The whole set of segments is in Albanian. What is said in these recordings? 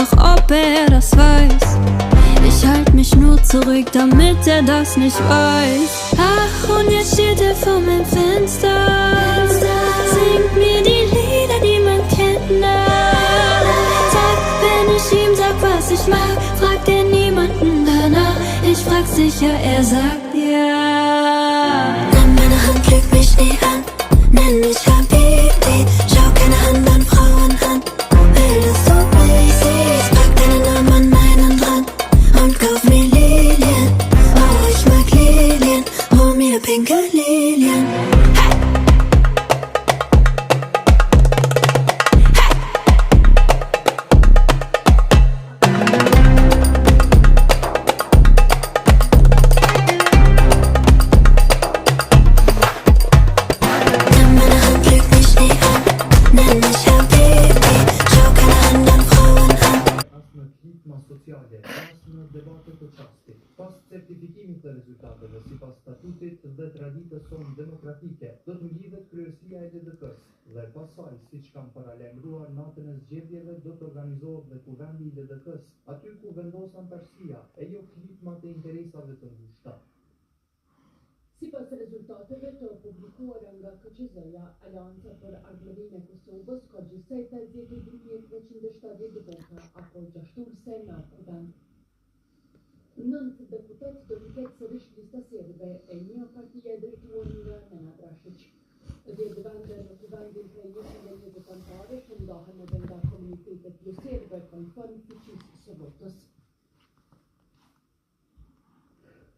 doch ob er das weiß. Ich halt mich nur zurück, damit er das nicht weiß. Ach, und jetzt steht er vor meinem Fenster, singt mir die Lieder, die man kennt. Sagt, wenn ich ihm sag, was ich mag, fragt er niemanden danach. Ich frag sicher, er sagt ja. Nimm meine Hand, lüg mich nie an, nenn mich Habibi. Schau keine anderen Frauen an, will, dass du mich siehst. Pack deinen Namen an meinen Rand und kauf mir Lilien. Oh, ich mag Lilien, hol mir pinke Lilien. Sociale, pas në debate të çastit, pas certifikimit të rezultateve sipas statutit dhe traditës sonë demokratike, do të ngjitet kryerësia e LDK-s dhe pasaj, siç kanë paralajmëruar natën e zgjedhjeve, do të organizohet dhe kuvendi i LDK-s, aty ku vendos antarësia e jo klitmat e interesave të ngushta. Sipas rezultateve të publikuara nga KQZ-ja, Aleanca për Ardhmërinë e Kosovës ka gjithsej 52.370 vota, apo 6% në kuvend. 9 deputet do të ketë sërish lista serbëve e një partia e drejtuar nga Nenad Rashić. 10 vende në kuvendin prej 120 anëtarë shëndohen edhe nga komunitetet jo serbe konform fuqisë së votës.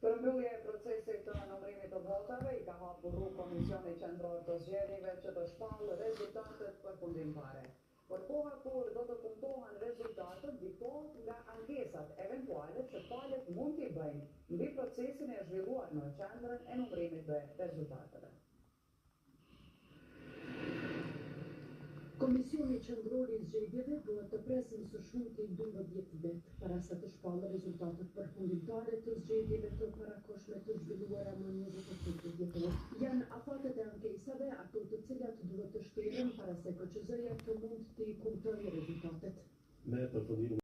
Për mbyllje e procesit të numërimit të votave, i ka hapur rrugë Komisioni Qendror të Zgjedhjeve që të shpallë rezultatet përfundimtare. Por koha kur do të kumtohen rezultatet diktohet nga ankesat eventuale që palët mund t'i bëjnë mbi procesin e zhvilluar në qendrën e numërimit të rezultateve. Komisioni Qendror i Zgjedhjeve duhet të presin së shumti 12 vjet para se të shpallë rezultatet përfundimtare të zgjedhjeve të